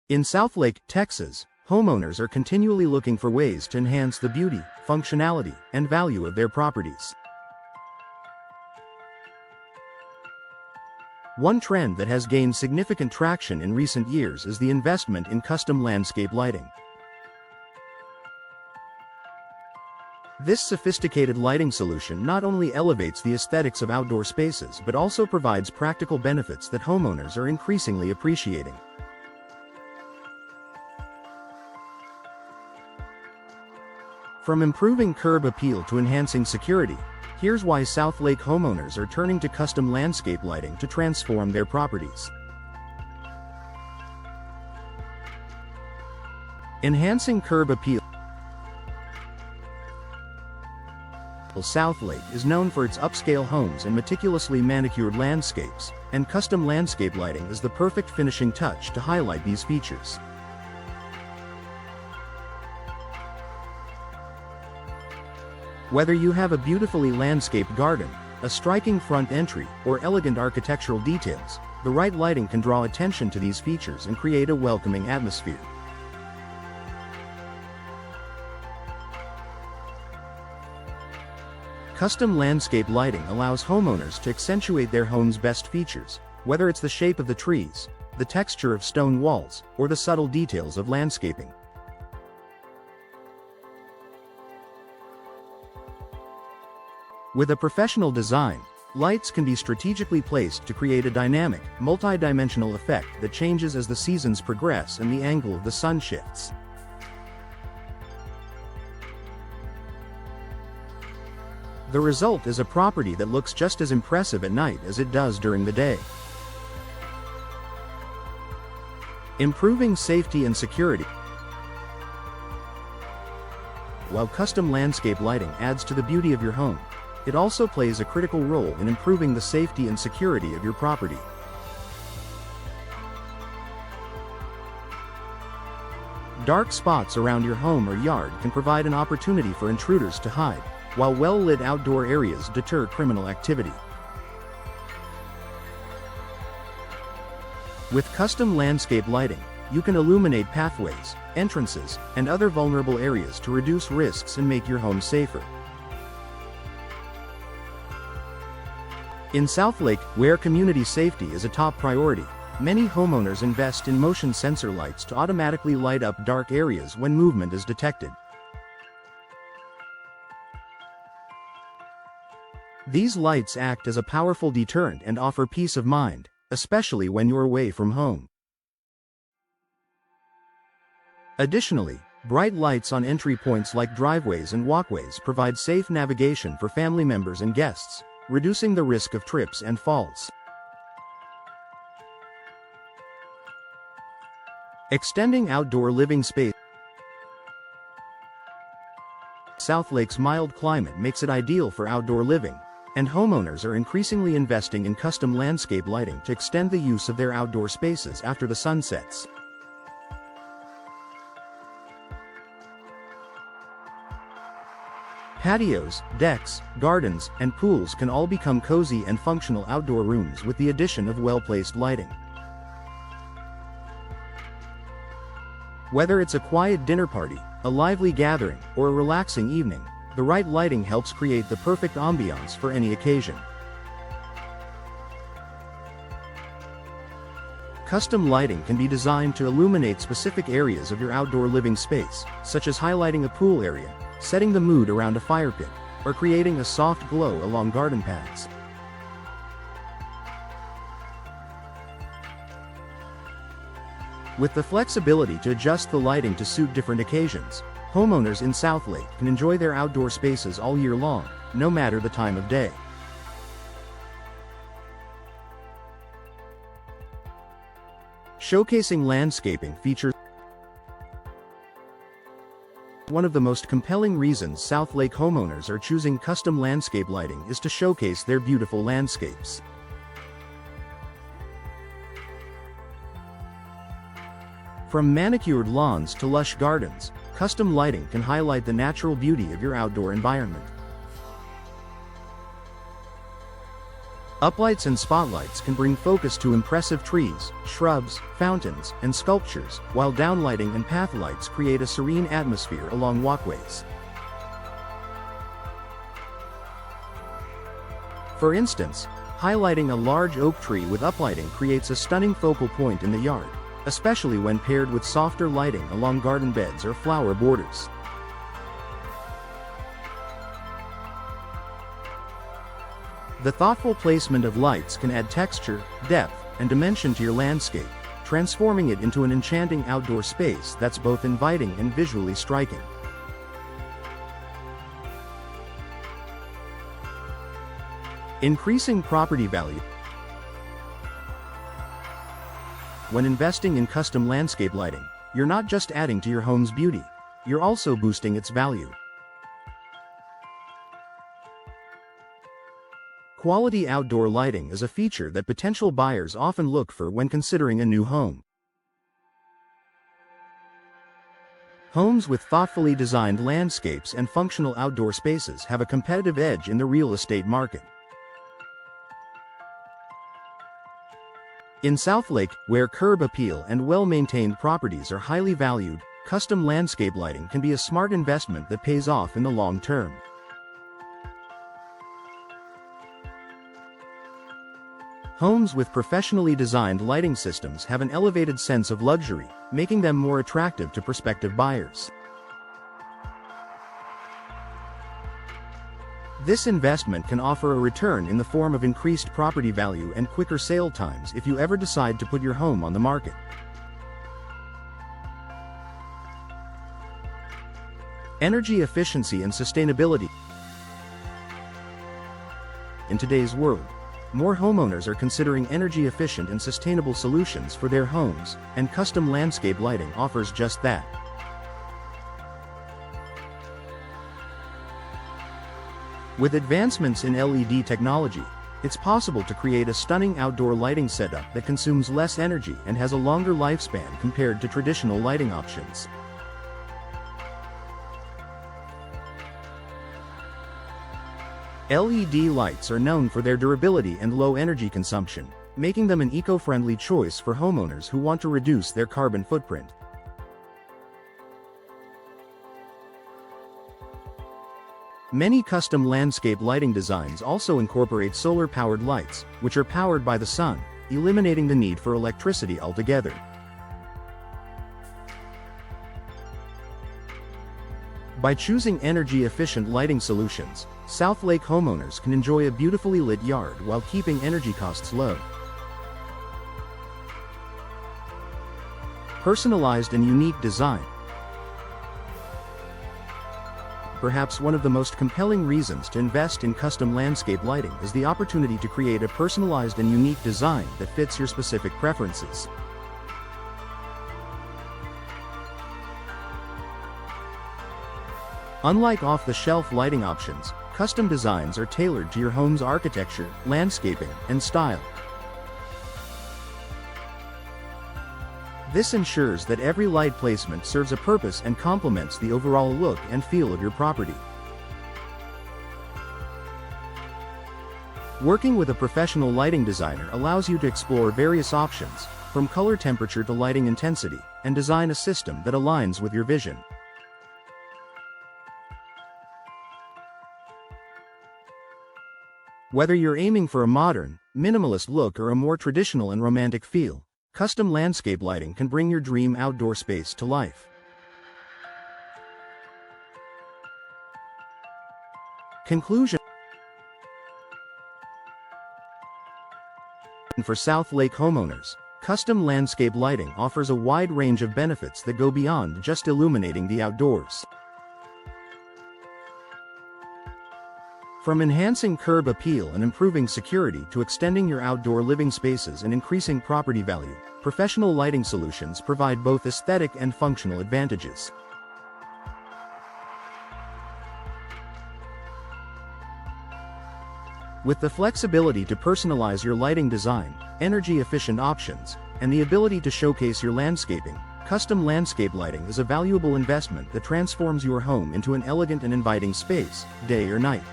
In Southlake, Texas, homeowners are continually looking for ways to enhance the beauty, functionality, and value of their properties. One trend that has gained significant traction in recent years is the investment in custom landscape lighting. This sophisticated lighting solution not only elevates the aesthetics of outdoor spaces but also provides practical benefits that homeowners are increasingly appreciating. From improving curb appeal to enhancing security, here's why Southlake homeowners are turning to custom landscape lighting to transform their properties. Enhancing curb appeal. Southlake is known for its upscale homes and meticulously manicured landscapes, and custom landscape lighting is the perfect finishing touch to highlight these features. Whether you have a beautifully landscaped garden, a striking front entry, or elegant architectural details, the right lighting can draw attention to these features and create a welcoming atmosphere. Custom landscape lighting allows homeowners to accentuate their home's best features, whether it's the shape of the trees, the texture of stone walls, or the subtle details of landscaping. With a professional design, lights can be strategically placed to create a dynamic, multi-dimensional effect that changes as the seasons progress and the angle of the sun shifts. The result is a property that looks just as impressive at night as it does during the day. Improving safety and security. While custom landscape lighting adds to the beauty of your home, it also plays a critical role in improving the safety and security of your property. Dark spots around your home or yard can provide an opportunity for intruders to hide, while well-lit outdoor areas deter criminal activity. With custom landscape lighting, you can illuminate pathways, entrances, and other vulnerable areas to reduce risks and make your home safer. In Southlake, where community safety is a top priority, many homeowners invest in motion sensor lights to automatically light up dark areas when movement is detected. These lights act as a powerful deterrent and offer peace of mind, especially when you're away from home. Additionally, bright lights on entry points like driveways and walkways provide safe navigation for family members and guests, reducing the risk of trips and falls. Extending outdoor living space. Southlake's mild climate makes it ideal for outdoor living, and homeowners are increasingly investing in custom landscape lighting to extend the use of their outdoor spaces after the sun sets. Patios, decks, gardens, and pools can all become cozy and functional outdoor rooms with the addition of well-placed lighting. Whether it's a quiet dinner party, a lively gathering, or a relaxing evening, the right lighting helps create the perfect ambiance for any occasion. Custom lighting can be designed to illuminate specific areas of your outdoor living space, such as highlighting a pool area, setting the mood around a fire pit, or creating a soft glow along garden paths. With the flexibility to adjust the lighting to suit different occasions, homeowners in Southlake can enjoy their outdoor spaces all year long, no matter the time of day. Showcasing landscaping features. One of the most compelling reasons Southlake homeowners are choosing custom landscape lighting is to showcase their beautiful landscapes. From manicured lawns to lush gardens, custom lighting can highlight the natural beauty of your outdoor environment. Uplights and spotlights can bring focus to impressive trees, shrubs, fountains, and sculptures, while downlighting and path lights create a serene atmosphere along walkways. For instance, highlighting a large oak tree with uplighting creates a stunning focal point in the yard, especially when paired with softer lighting along garden beds or flower borders. The thoughtful placement of lights can add texture, depth, and dimension to your landscape, transforming it into an enchanting outdoor space that's both inviting and visually striking. Increasing property value. When investing in custom landscape lighting, you're not just adding to your home's beauty, you're also boosting its value. Quality outdoor lighting is a feature that potential buyers often look for when considering a new home. Homes with thoughtfully designed landscapes and functional outdoor spaces have a competitive edge in the real estate market. In Southlake, where curb appeal and well-maintained properties are highly valued, custom landscape lighting can be a smart investment that pays off in the long term. Homes with professionally designed lighting systems have an elevated sense of luxury, making them more attractive to prospective buyers. This investment can offer a return in the form of increased property value and quicker sale times if you ever decide to put your home on the market. Energy efficiency and sustainability. In today's world, more homeowners are considering energy-efficient and sustainable solutions for their homes, and custom landscape lighting offers just that. With advancements in LED technology, it's possible to create a stunning outdoor lighting setup that consumes less energy and has a longer lifespan compared to traditional lighting options. LED lights are known for their durability and low energy consumption, making them an eco-friendly choice for homeowners who want to reduce their carbon footprint. Many custom landscape lighting designs also incorporate solar-powered lights, which are powered by the sun, eliminating the need for electricity altogether. By choosing energy-efficient lighting solutions, Southlake homeowners can enjoy a beautifully lit yard while keeping energy costs low. Personalized and unique design. Perhaps one of the most compelling reasons to invest in custom landscape lighting is the opportunity to create a personalized and unique design that fits your specific preferences. Unlike off-the-shelf lighting options, custom designs are tailored to your home's architecture, landscaping, and style. This ensures that every light placement serves a purpose and complements the overall look and feel of your property. Working with a professional lighting designer allows you to explore various options, from color temperature to lighting intensity, and design a system that aligns with your vision. Whether you're aiming for a modern, minimalist look or a more traditional and romantic feel, custom landscape lighting can bring your dream outdoor space to life. Conclusion. For Southlake homeowners, custom landscape lighting offers a wide range of benefits that go beyond just illuminating the outdoors. From enhancing curb appeal and improving security to extending your outdoor living spaces and increasing property value, professional lighting solutions provide both aesthetic and functional advantages. With the flexibility to personalize your lighting design, energy-efficient options, and the ability to showcase your landscaping, custom landscape lighting is a valuable investment that transforms your home into an elegant and inviting space, day or night.